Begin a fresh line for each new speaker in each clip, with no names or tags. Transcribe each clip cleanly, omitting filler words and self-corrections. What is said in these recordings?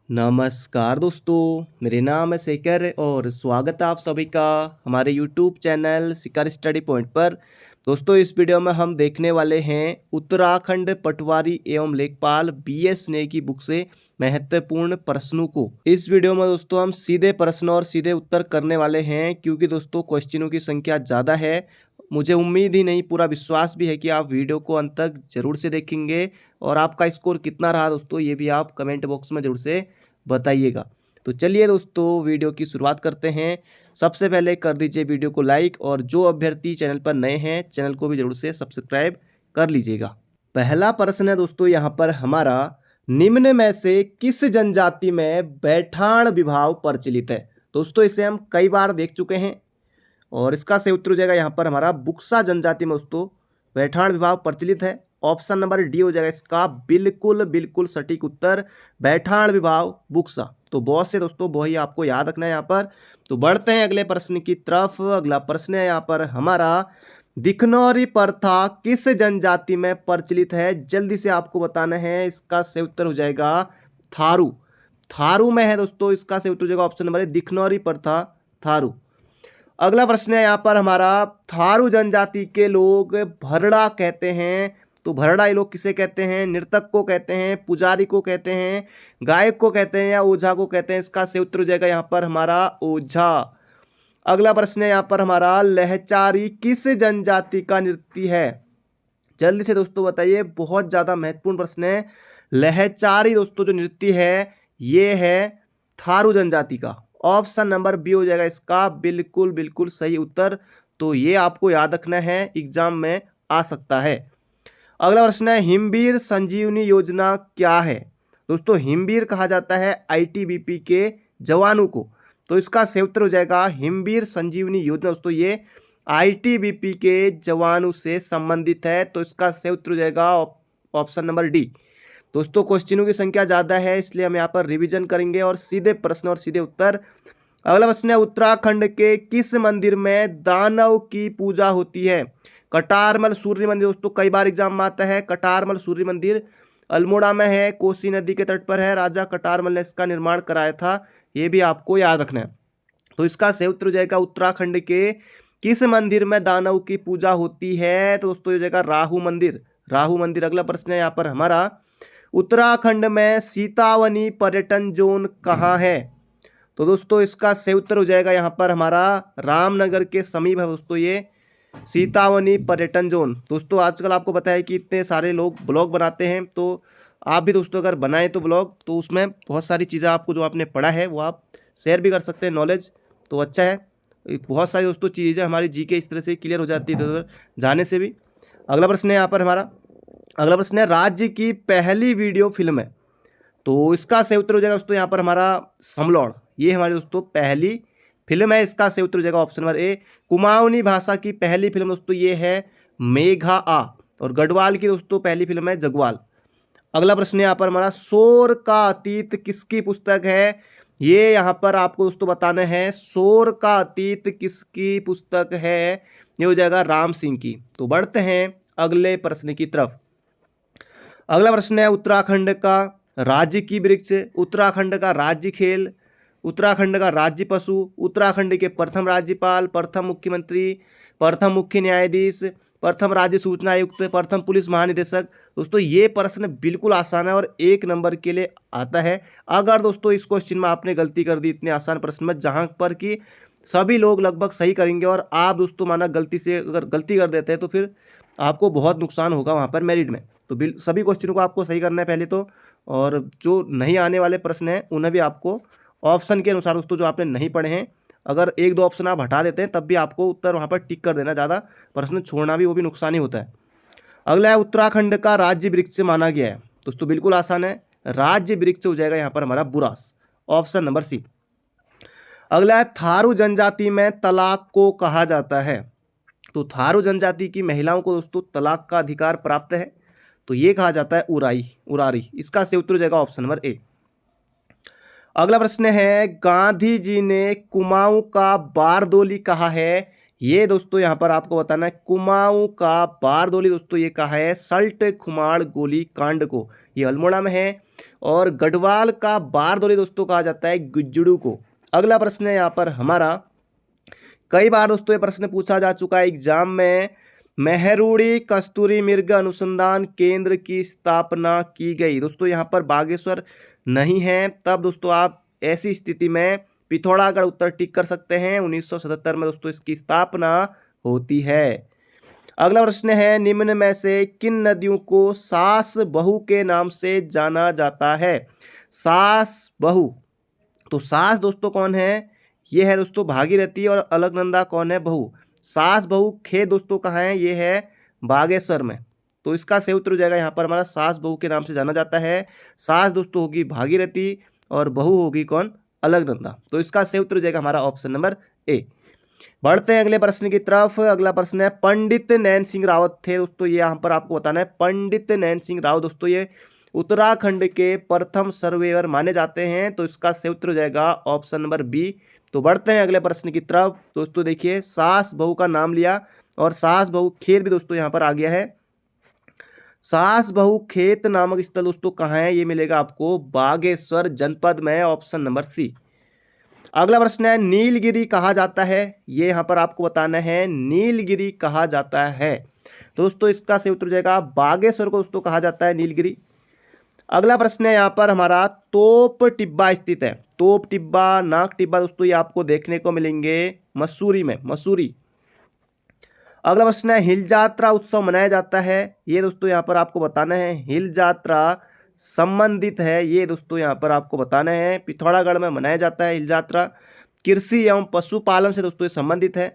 नमस्कार दोस्तों, मेरे नाम है शेखर और स्वागत है आप सभी का हमारे यूट्यूब चैनल शिखर स्टडी पॉइंट पर। दोस्तों, इस वीडियो में हम देखने वाले हैं उत्तराखंड पटवारी एवं लेखपाल बीएस ने की बुक से महत्वपूर्ण प्रश्नों को। इस वीडियो में दोस्तों हम सीधे प्रश्न और सीधे उत्तर करने वाले हैं, क्योंकि दोस्तों क्वेश्चनों की संख्या ज़्यादा है। मुझे उम्मीद ही नहीं, पूरा विश्वास भी है कि आप वीडियो को अंत तक जरूर से देखेंगे और आपका स्कोर कितना रहा दोस्तों, ये भी आप कमेंट बॉक्स में जरूर से बताइएगा। तो चलिए दोस्तों, वीडियो की शुरुआत करते हैं। सबसे पहले कर दीजिए वीडियो को लाइक और जो अभ्यर्थी चैनल पर नए हैं चैनल को भी जरूर से सब्सक्राइब कर लीजिएगा। पहला प्रश्न है दोस्तों यहाँ पर हमारा, निम्न में से किस जनजाति में बैठाण विवाह प्रचलित है। दोस्तों, इसे हम कई बार देख चुके हैं और इसका सही उत्तर हो जाएगा यहाँ पर हमारा बुक्सा जनजाति में दोस्तों बैठाण विवाह प्रचलित है। ऑप्शन नंबर डी हो जाएगा इसका बिल्कुल बिल्कुल सटीक उत्तर, बैठाण विवाह बुक्सा। तो बहुत से दोस्तों वही आपको याद रखना है यहाँ पर। तो बढ़ते हैं अगले प्रश्न की तरफ। अगला प्रश्न है यहाँ पर हमारा, दिखनौरी प्रथा किस जनजाति में प्रचलित है। जल्दी से आपको बताना है। इसका सही उत्तर हो जाएगा थारू। थारू में है दोस्तों, इसका सही उत्तर हो जाएगा ऑप्शन नंबर ए, दिखनौरी प्रथा थारू। अगला प्रश्न है यहाँ पर हमारा, थारू जनजाति के लोग भरड़ा कहते हैं। तो भरड़ा ये लोग किसे कहते हैं। नर्तक को कहते हैं, पुजारी को कहते हैं, गायक को कहते हैं या ओझा को कहते हैं। इसका सही उत्तर हो जाएगा यहाँ पर हमारा ओझा। अगला प्रश्न है यहाँ पर हमारा, लहचारी किस जनजाति का नृत्य है। जल्दी से दोस्तों बताइए, बहुत ज्यादा महत्वपूर्ण प्रश्न है। लहचारी दोस्तों जो नृत्य है ये है थारू जनजाति का। ऑप्शन नंबर बी हो जाएगा इसका बिल्कुल बिल्कुल सही उत्तर। तो ये आपको याद रखना है, एग्जाम में आ सकता है। अगला प्रश्न है, हिमवीर संजीवनी योजना क्या है। दोस्तों, हिमवीर कहा जाता है आईटीबीपी के जवानों को। तो इसका सही उत्तर हो जाएगा हिमवीर संजीवनी योजना। दोस्तों, ये आईटीबीपी के जवानों से संबंधित है। तो इसका सही उत्तर हो जाएगा ऑप्शन नंबर डी। दोस्तों, क्वेश्चनों की संख्या ज़्यादा है, इसलिए हम यहाँ पर रिवीजन करेंगे और सीधे प्रश्न और सीधे उत्तर। अगला प्रश्न है, उत्तराखंड के किस मंदिर में दानव की पूजा होती है। कटारमल सूर्य मंदिर। दोस्तों, कई बार एग्जाम में आता है। कटारमल सूर्य मंदिर अल्मोड़ा में है, कोसी नदी के तट पर है। राजा कटारमल ने इसका निर्माण कराया था, ये भी आपको याद रखना है। तो इसका सही उत्तर हो जाएगा उत्तराखंड के किस मंदिर में दानव की पूजा होती है। तो दोस्तों ये हो जाएगा राहु मंदिर। राहु मंदिर। अगला प्रश्न है यहाँ पर हमारा, उत्तराखंड में सीतावनी पर्यटन जोन कहाँ है। तो दोस्तों इसका सही उत्तर हो जाएगा यहाँ पर हमारा रामनगर के समीप है दोस्तों ये सीतावनी पर्यटन जोन। दोस्तों, आजकल आपको पता है कि इतने सारे लोग ब्लॉग बनाते हैं, तो आप भी दोस्तों अगर बनाएं तो ब्लॉग, तो उसमें बहुत सारी चीज़ें आपको जो आपने पढ़ा है वो आप शेयर भी कर सकते हैं, नॉलेज तो अच्छा है। बहुत सारी दोस्तों चीज़ें हमारी जीके इस तरह से क्लियर हो जाती है इधर जाने से भी। अगला प्रश्न है यहाँ पर हमारा, अगला प्रश्न है, राज्य की पहली वीडियो फिल्म है। तो इसका सही उत्तर हो जाएगा दोस्तों यहाँ पर हमारा समलौड़। ये हमारी दोस्तों पहली फिल्म है। इसका सही उत्तर हो जाएगा ऑप्शन नंबर ए, कुमाऊनी भाषा की पहली फिल्म दोस्तों ये है मेघा आ। और गढ़वाल की दोस्तों पहली फिल्म है जगवाल। अगला प्रश्न यहाँ पर हमारा, शोर का अतीत किसकी पुस्तक है। ये यहाँ पर आपको दोस्तों बताना है, शोर का अतीत किसकी पुस्तक है। ये हो जाएगा राम सिंह की। तो बढ़ते हैं अगले प्रश्न की तरफ। अगला प्रश्न है, उत्तराखंड का राज्य की वृक्ष, उत्तराखंड का राज्य खेल, उत्तराखंड का राज्य पशु, उत्तराखंड के प्रथम राज्यपाल, प्रथम मुख्यमंत्री, प्रथम मुख्य न्यायाधीश, प्रथम राज्य सूचना आयुक्त, प्रथम पुलिस महानिदेशक। दोस्तों ये प्रश्न बिल्कुल आसान है और 1 नंबर के लिए आता है। अगर दोस्तों इस क्वेश्चन में आपने गलती कर दी इतने आसान प्रश्न में, जहां पर कि सभी लोग लगभग सही करेंगे और आप दोस्तों माना गलती से अगर गलती कर देते हैं तो फिर आपको बहुत नुकसान होगा वहाँ पर मेरिट में। तो सभी क्वेश्चनों को आपको सही करना है पहले तो, और जो नहीं आने वाले प्रश्न हैं उन्हें भी आपको ऑप्शन के अनुसार दोस्तों जो आपने नहीं पढ़े हैं, अगर 1-2 ऑप्शन आप हटा देते हैं तब भी आपको उत्तर वहाँ पर टिक कर देना, ज़्यादा प्रश्न छोड़ना भी वो भी नुकसान ही होता है। अगला है, उत्तराखंड का राज्य वृक्ष माना गया है। दोस्तों बिल्कुल आसान है, राज्य वृक्ष हो जाएगा यहाँ पर हमारा बुरास। Option number C. अगला है, थारू जनजाति में तलाक को कहा जाता है। तो थारू जनजाति की महिलाओं को दोस्तों तलाक का अधिकार प्राप्त है, तो ये कहा जाता है उरारी। इसका सही उत्तर हो जाएगा ऑप्शन नंबर ए। अगला प्रश्न है, गांधी जी ने कुमाऊं का बारदोली कहा है। ये दोस्तों यहाँ पर आपको बताना है, कुमाऊं का बारदोली दोस्तों ये कहा है सल्ट खुमाड़ गोली कांड को। ये अल्मोड़ा में है। और गढ़वाल का बारदोली दोस्तों कहा जाता है गुज्जड़ू को। अगला प्रश्न है यहाँ पर हमारा, कई बार दोस्तों ये प्रश्न पूछा जा चुका है एग्जाम में, मेहरुड़ी कस्तूरी मृग अनुसंधान केंद्र की स्थापना की गई। दोस्तों यहाँ पर बागेश्वर नहीं है, तब दोस्तों आप ऐसी स्थिति में पिथौरागढ़ उत्तर टिक कर सकते हैं। 1977 में दोस्तों इसकी स्थापना होती है। अगला प्रश्न है, निम्न में से किन नदियों को सास बहू के नाम से जाना जाता है? सास बहू, तो सास दोस्तों कौन है? ये है दोस्तों भागीरथी, और अलकनंदा कौन है? बहू। सास बहू खेत दोस्तों कहाँ है? ये है बागेश्वर में। तो इसका सही उत्तर हो जाएगा यहाँ पर हमारा, सास बहू के नाम से जाना जाता है। सास दोस्तों होगी भागीरथी और बहू होगी कौन? अलकनंदा। तो इसका सही उत्तर हो जाएगा हमारा ऑप्शन नंबर ए। बढ़ते हैं अगले प्रश्न की तरफ। अगला प्रश्न है, पंडित नैन सिंह रावत थे दोस्तों, ये यहाँ पर आपको बताना है। पंडित नैन सिंह रावत दोस्तों ये उत्तराखंड के प्रथम सर्वेयर माने जाते हैं। तो इसका सही उत्तर हो जाएगा ऑप्शन नंबर बी। तो बढ़ते हैं अगले प्रश्न की तरफ। दोस्तों देखिए, सास बहू का नाम लिया और सास बहू खेत भी दोस्तों यहाँ पर आ गया है। सास बहू खेत नामक स्थल दोस्तों कहाँ है? ये मिलेगा आपको बागेश्वर जनपद में, ऑप्शन नंबर सी। अगला प्रश्न है, नीलगिरी कहा जाता है? ये यहाँ पर आपको बताना है, नीलगिरी कहा जाता है। दोस्तों इसका सही उत्तर हो जाएगा बागेश्वर को दोस्तों कहा जाता है नीलगिरी। अगला प्रश्न है यहाँ पर हमारा, तोप टिब्बा स्थित है। तोप टिब्बा, नाग टिब्बा दोस्तों ये आपको देखने को मिलेंगे मसूरी में, मसूरी। अगला प्रश्न है, हिल यात्रा उत्सव मनाया जाता है? ये दोस्तों यहाँ पर आपको बताना है, हिल यात्रा संबंधित है, ये दोस्तों यहाँ पर आपको बताना है। पिथौरागढ़ में मनाया जाता है हिल यात्रा। कृषि एवं पशुपालन से दोस्तों ये संबंधित है।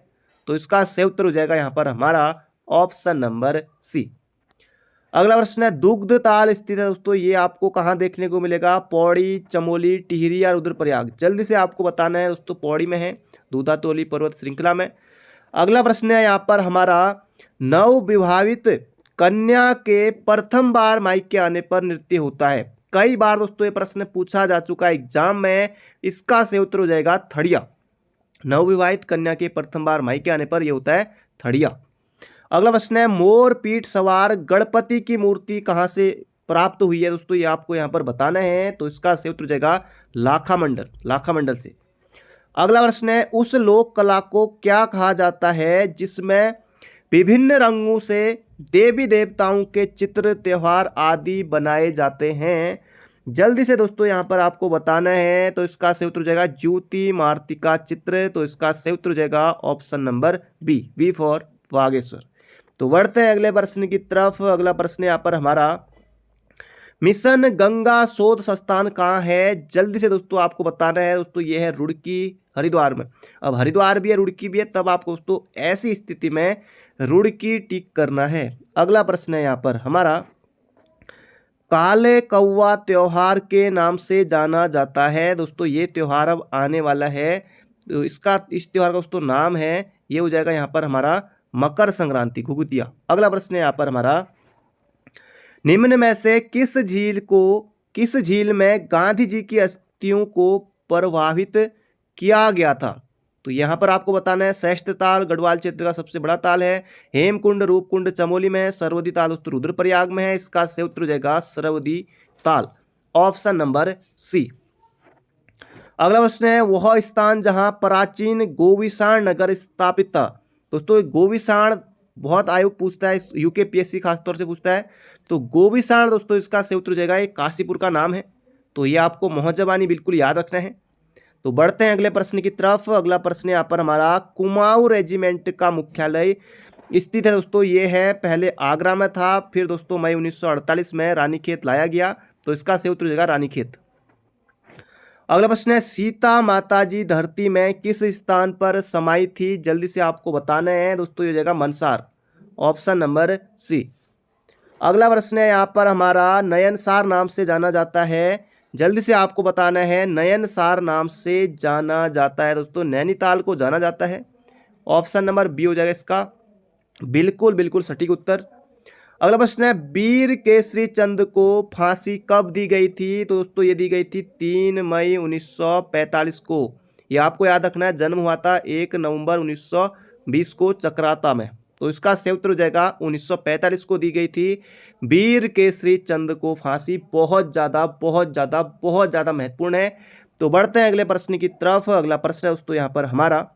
तो इसका सही उत्तर हो जाएगा यहाँ पर हमारा ऑप्शन नंबर सी। अगला प्रश्न है, दुग्ध ताल स्थित है दोस्तों, ये आपको कहाँ देखने को मिलेगा? पौड़ी, चमोली, टिहरी या रुद्रप्रयाग। जल्दी से आपको बताना है दोस्तों, पौड़ी में है, दूधातोली पर्वत श्रृंखला में। अगला प्रश्न है यहाँ पर हमारा, नवविवाहित कन्या के प्रथम बार मायके आने पर नृत्य होता है? कई बार दोस्तों ये प्रश्न पूछा जा चुका है एग्जाम में। इसका सही उत्तर हो जाएगा थड़िया। नवविवाहित कन्या के प्रथम बार मायके आने पर यह होता है थड़िया। अगला प्रश्न है, मोर पीठ सवार गणपति की मूर्ति कहाँ से प्राप्त हुई है? दोस्तों ये आपको यहाँ पर बताना है। तो इसका सही उत्तर हो जाएगा लाखा मंडल, लाखा मंडल से। अगला प्रश्न है, उस लोक कला को क्या कहा जाता है जिसमें विभिन्न रंगों से देवी देवताओं के चित्र, त्योहार आदि बनाए जाते हैं? जल्दी से दोस्तों यहाँ पर आपको बताना है। तो इसका सही उत्तर हो जाएगा ज्योति मार्तिका चित्र। तो इसका सही उत्तर हो जाएगा option number B, B for Bageshwar. तो बढ़ते हैं अगले प्रश्न की तरफ। अगला प्रश्न यहाँ पर हमारा, मिशन गंगा शोध संस्थान कहाँ है? जल्दी से दोस्तों आपको बताना है। दोस्तों ये है रुड़की, हरिद्वार में। अब हरिद्वार भी है, रुड़की भी है, तब आपको दोस्तों ऐसी स्थिति में रुड़की टिक करना है। अगला प्रश्न है यहाँ पर हमारा, काले कौवा त्योहार के नाम से जाना जाता है? दोस्तों ये त्योहार अब आने वाला है। तो इसका, इस त्योहार का दोस्तों नाम है, ये हो जाएगा यहाँ पर हमारा मकर संक्रांति, घुघुतिया। अगला प्रश्न है यहाँ पर हमारा, निम्न में से किस झील में गांधी जी की अस्थियों को प्रवाहित किया गया था? तो यहाँ पर आपको बताना है, सहस्त्र ताल गढ़वाल क्षेत्र का सबसे बड़ा ताल है। हेमकुंड, रूपकुंड चमोली में है। सरवदी ताल उत्तर रुद्रप्रयाग में है। इसका सही उत्तर हो जाएगा सरवदी ताल, ऑप्शन नंबर सी। अगला प्रश्न है, वह स्थान जहां प्राचीन गोविसाण नगर स्थापित था? दोस्तों गोविसाण बहुत आयोग पूछता है, यूकेपीएससी खासतौर से पूछता है। तो गोविसाण दोस्तों इसका सही उत्तर हो जाएगा, ये काशीपुर का नाम है। तो ये आपको मोहजबानी बिल्कुल याद रखना है। तो बढ़ते हैं अगले प्रश्न की तरफ। अगला प्रश्न यहाँ पर हमारा, कुमाऊं रेजिमेंट का मुख्यालय स्थित है दोस्तों, ये है, पहले आगरा में था, फिर दोस्तों मई 1948 में रानीखेत लाया गया। तो इसका सही उत्तर हो जाएगा रानीखेत। अगला प्रश्न है, सीता माताजी धरती में किस स्थान पर समाई थी? जल्दी से आपको बताना है दोस्तों, ये हो जाएगा मनसार, ऑप्शन नंबर सी। अगला प्रश्न है यहाँ पर हमारा, नयनसार नाम से जाना जाता है? जल्दी से आपको बताना है, नयनसार नाम से जाना जाता है दोस्तों नैनीताल को जाना जाता है। ऑप्शन नंबर बी हो जाएगा इसका बिल्कुल बिल्कुल सटीक उत्तर। अगला प्रश्न है, वीर केसरी चंद को फांसी कब दी गई थी? तो दोस्तों ये दी गई थी 3 मई 1945 को। ये आपको याद रखना है, जन्म हुआ था 1 नवंबर 1920 को चकराता में। तो इसका सही उत्तर हो जाएगा 1945 को दी गई थी। वीर केसरी चंद को फांसी। बहुत ज़्यादा बहुत ज़्यादा बहुत ज़्यादा महत्वपूर्ण है। तो बढ़ते हैं अगले प्रश्न की तरफ। अगला प्रश्न है दोस्तों यहाँ पर हमारा,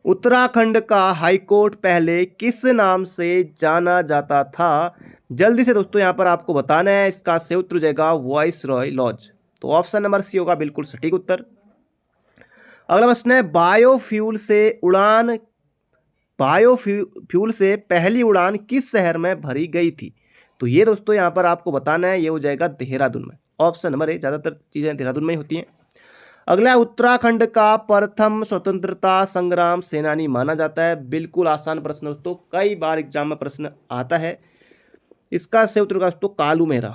उत्तराखंड का हाईकोर्ट पहले किस नाम से जाना जाता था? जल्दी से दोस्तों यहाँ पर आपको बताना है। इसका सही उत्तर हो जाएगा वाइसरॉय लॉज। तो ऑप्शन नंबर सी होगा बिल्कुल सटीक उत्तर। अगला प्रश्न है, बायोफ्यूल से पहली उड़ान किस शहर में भरी गई थी? तो ये दोस्तों यहाँ पर आपको बताना है, ये हो जाएगा देहरादून में। ऑप्शन नंबर ए, ज़्यादातर चीज़ें देहरादून में ही होती हैं। अगला, उत्तराखंड का प्रथम स्वतंत्रता संग्राम सेनानी माना जाता है। बिल्कुल आसान प्रश्न दोस्तों, कई बार एग्जाम में प्रश्न आता है। इसका सही उत्तर होगा दोस्तों कालू मेहरा।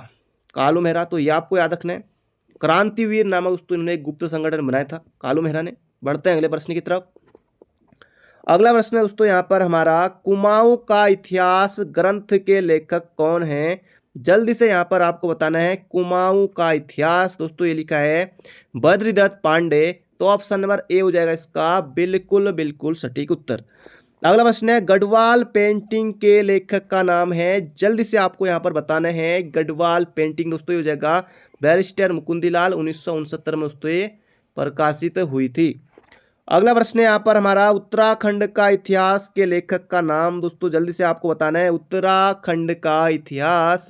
कालू मेहरा, तो ये आपको याद रखना है। क्रांतिवीर नामक दोस्तों इन्होंने एक गुप्त संगठन बनाया था कालू मेहरा ने। बढ़ते हैं अगले प्रश्न की तरफ। अगला प्रश्न है दोस्तों यहाँ पर हमारा, कुमाऊं का इतिहास ग्रंथ के लेखक कौन हैं? जल्दी से यहाँ पर आपको बताना है। कुमाऊं का इतिहास दोस्तों ये लिखा है बद्रीदत्त पांडे। तो ऑप्शन नंबर ए हो जाएगा इसका बिल्कुल बिल्कुल सटीक उत्तर। अगला प्रश्न है, गढ़वाल पेंटिंग के लेखक का नाम है? जल्दी से आपको यहाँ पर बताना है। गढ़वाल पेंटिंग दोस्तों ये हो जाएगा बैरिस्टर मुकुंदीलाल। 1969 में दोस्तों ये प्रकाशित हुई थी। अगला प्रश्न है यहाँ पर हमारा, उत्तराखंड का इतिहास के लेखक का नाम? दोस्तों जल्दी से आपको बताना है उत्तराखंड का इतिहास।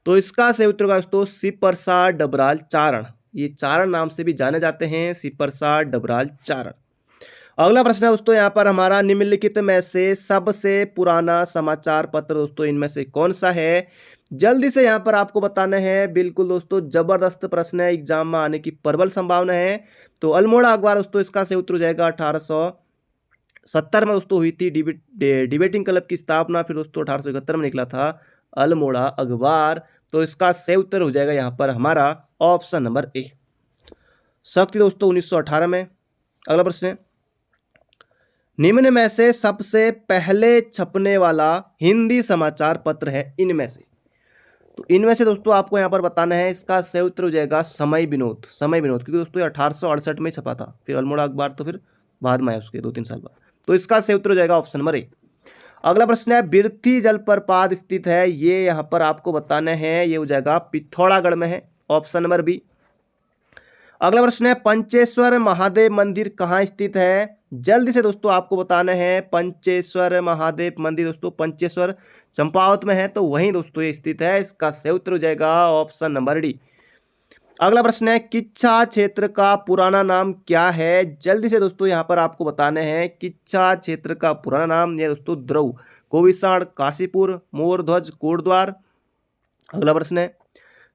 तो इसका सही उत्तर होगा दोस्तों शिवप्रसाद डबराल चारण। ये चारण नाम से भी जाने जाते हैं, शिवप्रसाद डबराल चारण। अगला प्रश्न है दोस्तों यहाँ पर हमारा, निम्नलिखित में से सबसे पुराना समाचार पत्र दोस्तों इनमें से कौन सा है? जल्दी से यहाँ पर आपको बताना है। बिल्कुल दोस्तों जबरदस्त प्रश्न है, एग्जाम में आने की प्रबल संभावना है। तो अल्मोड़ा अखबार दोस्तों इसका सही उत्तर हो जाएगा 1870 में दोस्तों हुई थी डिबेटिंग क्लब की स्थापना। फिर दोस्तों 1871 में निकला था अल्मोड़ा अखबार। तो इसका सही उत्तर हो जाएगा यहाँ पर हमारा ऑप्शन नंबर ए, शक्ति दोस्तों 1918 में। अगला प्रश्न है, निम्न में से सबसे पहले छपने वाला हिंदी समाचार पत्र है इनमें से? तो इनमें से दोस्तों आपको यहाँ पर बताना है। इसका सही उत्तर हो जाएगा समय विनोद। समय विनोद, क्योंकि दोस्तों 1868 में छपा था। फिर अल्मोड़ा अखबार तो फिर बाद में आया उसके 2-3 साल बाद। तो इसका सही उत्तर हो जाएगा ऑप्शन नंबर ए। अगला प्रश्न है, बिरथी जलप्रपात स्थित है? ये यहाँ पर आपको बताना है। ये हो जाएगा पिथौरागढ़ में है। Option number B. अगला प्रश्न है, पंचेश्वर महादेव मंदिर कहाँ स्थित है? जल्दी से दोस्तों आपको बताना है। पंचेश्वर महादेव मंदिर दोस्तों पंचेश्वर चंपावत में है, तो वहीं दोस्तों ये स्थित है। इसका सही उत्तर हो जाएगा ऑप्शन नंबर डी। अगला प्रश्न है, किच्छा क्षेत्र का पुराना नाम क्या है? जल्दी से दोस्तों यहाँ पर आपको बताना है। किच्छा क्षेत्र का पुराना नाम ये दोस्तों द्रव, कोविसाण, काशीपुर, मोरध्वज, कोटद्वार। अगला प्रश्न है,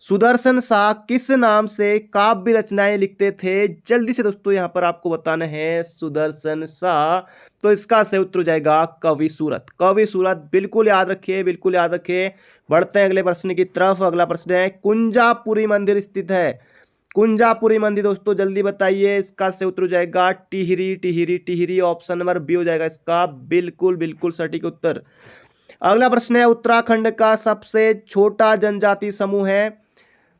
सुदर्शन शाह किस नाम से काव्य रचनाएं लिखते थे? जल्दी से दोस्तों यहाँ पर आपको बताना है। सुदर्शन शाह, तो इसका सही उत्तर हो जाएगा कवि सूरत। कवि सूरत, बिल्कुल याद रखिए, बिल्कुल याद रखिए। बढ़ते हैं अगले प्रश्न की तरफ। अगला प्रश्न है, कुंजापुरी मंदिर स्थित है? कुंजापुरी मंदिर दोस्तों जल्दी बताइए। इसका सही उत्तर हो जाएगा Tehri Tehri Tehri. Option number B हो जाएगा इसका बिल्कुल बिल्कुल सटीक उत्तर। अगला प्रश्न है, उत्तराखंड का सबसे छोटा जनजाति समूह है?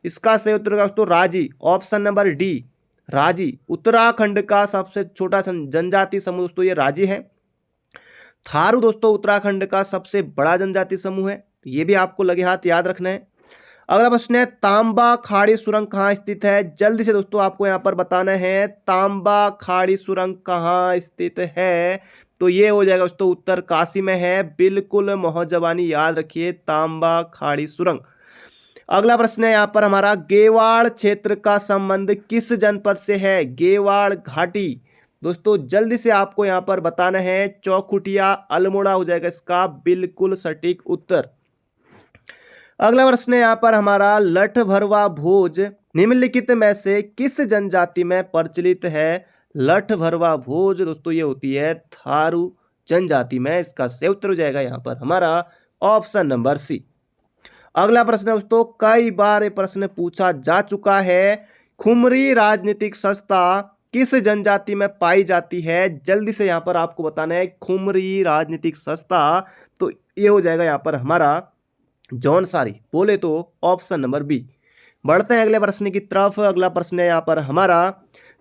इसका सही उत्तर होगा दोस्तों राजी। ऑप्शन नंबर डी, राजी। उत्तराखंड का सबसे छोटा जनजाति समूह दोस्तों ये राजी है। थारू दोस्तों उत्तराखंड का सबसे बड़ा जनजाति समूह है, ये भी आपको लगे हाथ याद रखना है। अगला प्रश्न है, तांबा खाड़ी सुरंग कहाँ स्थित है? जल्दी से दोस्तों आपको यहाँ पर बताना है। तांबा खाड़ी सुरंग कहाँ स्थित है? तो ये हो जाएगा दोस्तों उत्तरकाशी में है। बिल्कुल मोहजबानी याद रखिए, तांबा खाड़ी सुरंग। अगला प्रश्न है यहाँ पर हमारा, गेवाड़ क्षेत्र का संबंध किस जनपद से है? गेवाड़ घाटी दोस्तों जल्दी से आपको यहाँ पर बताना है। चौखुटिया, अल्मोड़ा हो जाएगा इसका बिल्कुल सटीक उत्तर। अगला प्रश्न है यहाँ पर हमारा, लठभरवा भोज निम्नलिखित में से किस जनजाति में प्रचलित है? लठभरवा भोज दोस्तों ये होती है थारू जनजाति में। इसका सही उत्तर हो जाएगा यहाँ पर हमारा ऑप्शन नंबर सी। अगला प्रश्न दोस्तों, कई बार ये प्रश्न पूछा जा चुका है। खुमरी राजनीतिक संस्था किस जनजाति में पाई जाती है? जल्दी से यहाँ पर आपको बताना है। खुमरी राजनीतिक संस्था, तो ये हो जाएगा यहाँ पर हमारा जौनसारी, बोले तो ऑप्शन नंबर बी। बढ़ते हैं अगले प्रश्न की तरफ। अगला प्रश्न है यहाँ पर हमारा,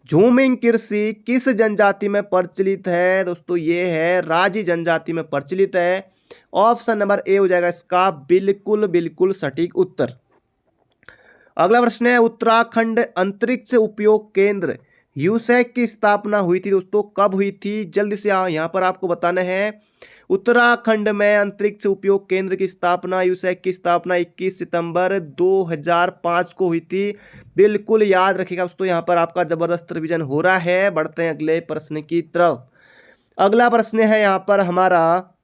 झूमिंग कृषि किस जनजाति में प्रचलित है? दोस्तों ये है राजी जनजाति में प्रचलित है। ऑप्शन नंबर ए हो जाएगा इसका बिल्कुल बिल्कुल सटीक उत्तर। अगला प्रश्न है उत्तराखंड अंतरिक्ष उपयोग केंद्र यूसैक की स्थापना हुई थी दोस्तों, कब हुई थी? जल्दी से यहाँ पर आपको बताना है। उत्तराखंड में अंतरिक्ष उपयोग केंद्र की स्थापना, यूसैक की स्थापना 21 सितंबर 2005 को हुई थी। बिल्कुल याद रखिएगा दोस्तों, यहाँ पर आपका जबरदस्त रिवीजन हो रहा है। बढ़ते हैं अगले प्रश्न की तरफ। अगला प्रश्न है यहाँ पर हमारा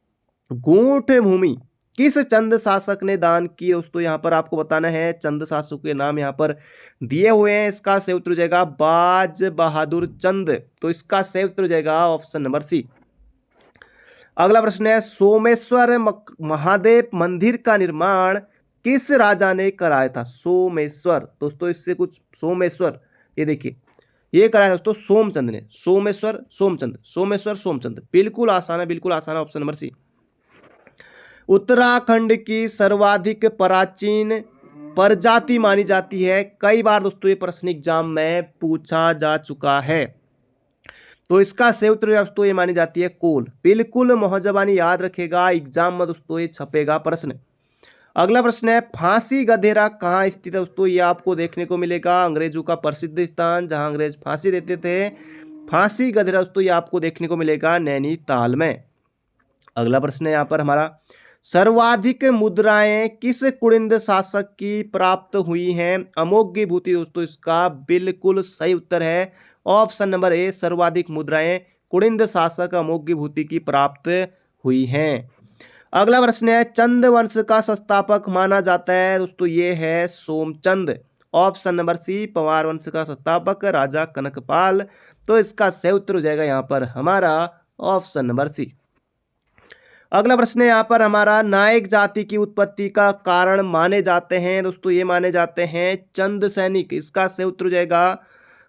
गूंठ भूमि किस चंद शासक ने दान की? दोस्तों यहाँ पर आपको बताना है, चंद शासक के नाम यहाँ पर दिए हुए हैं। इसका सही उत्तर हो जाएगा बाज बहादुर चंद। तो इसका सही उत्तर हो जाएगा ऑप्शन नंबर सी। अगला प्रश्न है सोमेश्वर महादेव मंदिर का निर्माण किस राजा ने कराया था? सोमेश्वर दोस्तों, इससे कुछ सोमेश्वर, ये देखिए ये कराया दोस्तों सोमचंद ने। सोमेश्वर सोमचंद, सोमेश्वर सोमचंद, बिल्कुल आसान है, बिल्कुल आसान है, ऑप्शन नंबर सी। उत्तराखंड की सर्वाधिक प्राचीन प्रजाति मानी जाती है, कई बार दोस्तों ये प्रश्न एग्जाम में पूछा जा चुका है। तो इसका सही उत्तर दोस्तों ये मानी जाती है कोल। बिल्कुल मोहजबानी याद रखेगा, एग्जाम में दोस्तों ये छपेगा प्रश्न। अगला प्रश्न है फांसी गधेरा कहाँ स्थित है? दोस्तों ये आपको देखने को मिलेगा अंग्रेजों का प्रसिद्ध स्थान जहां अंग्रेज फांसी देते थे। फांसी गधेरा दोस्तों ये आपको देखने को मिलेगा नैनीताल में। अगला प्रश्न है यहाँ पर हमारा सर्वाधिक मुद्राएं किस कुड़िंद शासक की प्राप्त हुई हैं? अमोघभूति दोस्तों इसका बिल्कुल सही उत्तर है ऑप्शन नंबर ए। सर्वाधिक मुद्राएं कुड़िंद शासक अमोघभूति की प्राप्त हुई हैं। अगला प्रश्न है चंद वंश का संस्थापक माना जाता है? दोस्तों ये है Somchand. Option number C Pawar वंश का संस्थापक राजा कनकपाल। तो इसका सही उत्तर हो जाएगा यहाँ पर हमारा ऑप्शन नंबर सी। अगला प्रश्न है यहाँ पर हमारा नायक जाति की उत्पत्ति का कारण माने जाते हैं? दोस्तों ये माने जाते हैं चंद सैनिक। इसका सही उत्तर हो जाएगा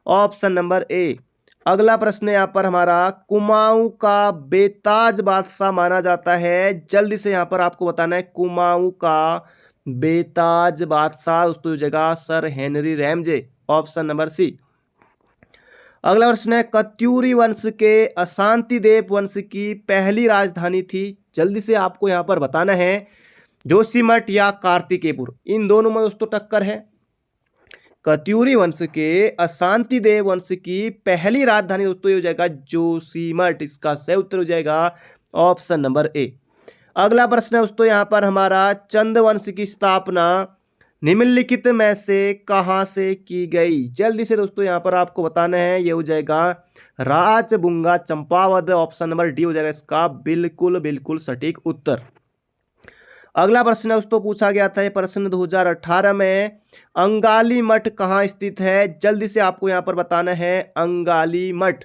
ऑप्शन नंबर ए। अगला प्रश्न यहाँ पर हमारा कुमाऊं का बेताज बादशाह माना जाता है, जल्दी से यहाँ पर आपको बताना है कुमाऊं का बेताज बादशाह दोस्तों हो जाएगा sir Henry Ramsay. Option number C. अगला प्रश्न है कत्यूरी वंश के अशांति देव वंश की पहली राजधानी थी, जल्दी से आपको यहाँ पर बताना है जोशीमठ या कार्तिकेयपुर, इन दोनों में दोस्तों टक्कर है। कत्यूरी वंश के अशांति देव वंश की पहली राजधानी दोस्तों ये हो जाएगा जोशीमठ। इसका सही उत्तर हो जाएगा ऑप्शन नंबर ए। अगला प्रश्न है दोस्तों यहाँ पर हमारा चंद वंश की स्थापना निम्नलिखित में से कहां से की गई? जल्दी से दोस्तों यहाँ पर आपको बताना है, ये हो जाएगा Rajbunga Champawat. Option number D हो जाएगा इसका बिल्कुल बिल्कुल सटीक उत्तर। अगला प्रश्न है दोस्तों पूछा गया था ये प्रश्न 2018 में, अंगाली मठ कहाँ स्थित है? जल्दी से आपको यहाँ पर बताना है अंगाली मठ।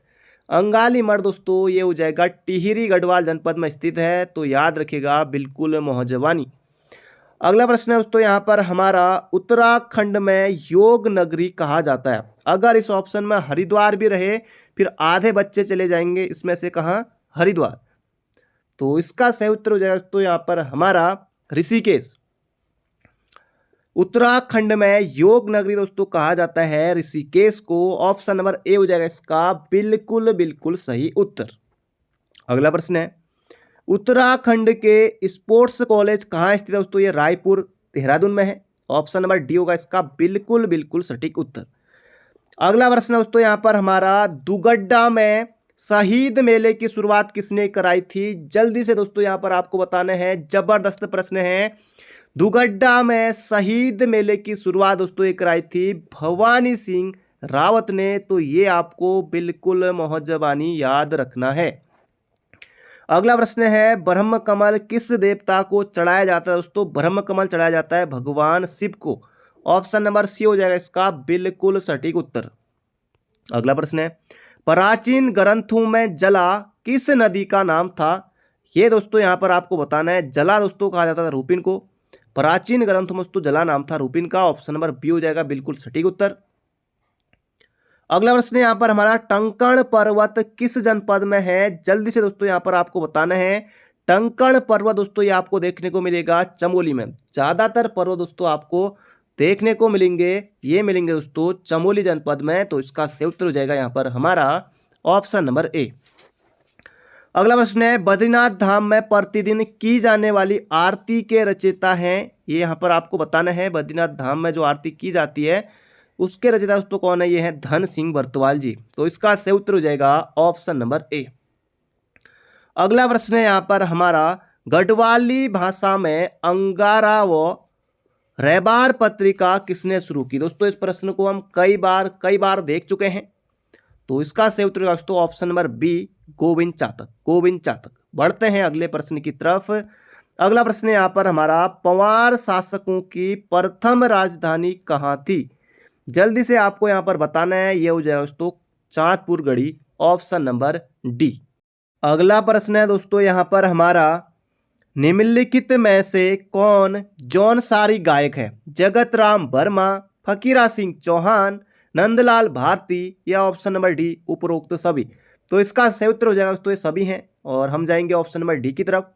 अंगाली मठ दोस्तों ये हो जाएगा टिहरी गढ़वाल जनपद में स्थित है, तो याद रखिएगा बिल्कुल मोहजवानी। अगला प्रश्न है दोस्तों यहाँ पर हमारा उत्तराखंड में योग नगरी कहा जाता है? अगर इस ऑप्शन में हरिद्वार भी रहे फिर आधे बच्चे चले जाएंगे इसमें से, कहाँ? हरिद्वार। तो इसका सही उत्तर हो जाएगा दोस्तों यहाँ पर हमारा ऋषिकेश। उत्तराखंड में योग नगरी दोस्तों कहा जाता है ऋषिकेश को। ऑप्शन नंबर ए हो जाएगा इसका बिल्कुल बिल्कुल सही उत्तर। अगला प्रश्न है उत्तराखंड के स्पोर्ट्स कॉलेज कहाँ स्थित है? दोस्तों ये रायपुर देहरादून में है। ऑप्शन नंबर डी होगा इसका बिल्कुल बिल्कुल सटीक उत्तर। अगला प्रश्न है दोस्तों यहाँ पर हमारा दुगड्डा में शहीद मेले की शुरुआत किसने कराई थी? जल्दी से दोस्तों यहाँ पर आपको बताना है, जबरदस्त प्रश्न है। दुगड्डा में शहीद मेले की शुरुआत दोस्तों ये कराई थी भवानी सिंह रावत ने, तो ये आपको बिल्कुल मोहजबानी याद रखना है। अगला प्रश्न है ब्रह्म कमल किस देवता को चढ़ाया जाता है? दोस्तों ब्रह्म कमल चढ़ाया जाता है भगवान शिव को। ऑप्शन नंबर सी हो जाएगा इसका बिल्कुल सटीक उत्तर। अगला प्रश्न है प्राचीन ग्रंथों में जला किस नदी का नाम था? ये दोस्तों यहाँ पर आपको बताना है, जला दोस्तों कहा जाता था रूपिन को। प्राचीन ग्रंथों में दोस्तों जला नाम था रूपिन का। ऑप्शन नंबर बी हो जाएगा बिल्कुल सटीक उत्तर। अगला प्रश्न यहाँ पर हमारा टंकण पर्वत किस जनपद में है? जल्दी से दोस्तों यहाँ पर आपको बताना है, टंकण पर्वत दोस्तों ये आपको देखने को मिलेगा चमोली में। ज्यादातर पर्वत दोस्तों आपको देखने को मिलेंगे, ये मिलेंगे दोस्तों चमोली जनपद में। तो इसका सही उत्तर हो जाएगा यहाँ पर हमारा ऑप्शन नंबर ए। अगला प्रश्न है, बद्रीनाथ धाम में प्रतिदिन की जाने वाली आरती के रचयिता हैं। ये यहाँ पर आपको बताना है, बद्रीनाथ धाम में जो आरती की जाती है उसके रचयिता दोस्तों कौन है? ये है धन सिंह बरतवाल जी। तो इसका सही उत्तर हो जाएगा ऑप्शन नंबर ए। अगला प्रश्न है यहाँ पर हमारा, गढ़वाली भाषा में अंगारा व रैबार पत्रिका किसने शुरू की? दोस्तों इस प्रश्न को हम कई बार देख चुके हैं। तो इसका सही उत्तर दोस्तों option number B, Govind Chatak. Govind Chatak. बढ़ते हैं अगले प्रश्न की तरफ। अगला प्रश्न यहाँ पर हमारा, पंवार शासकों की प्रथम राजधानी कहाँ थी? जल्दी से आपको यहाँ पर बताना है, ये हो जाएगा दोस्तों चांदपुर गढ़ी, ऑप्शन नंबर डी। अगला प्रश्न है दोस्तों यहाँ पर हमारा, निम्नलिखित में से कौन जौनसारी गायक है? जगत राम वर्मा, फकीरा सिंह चौहान, नंदलाल भारती या ऑप्शन नंबर डी उपरोक्त सभी? तो इसका सही उत्तर हो जाएगा दोस्तों ये सभी हैं, और हम जाएंगे ऑप्शन नंबर डी की तरफ।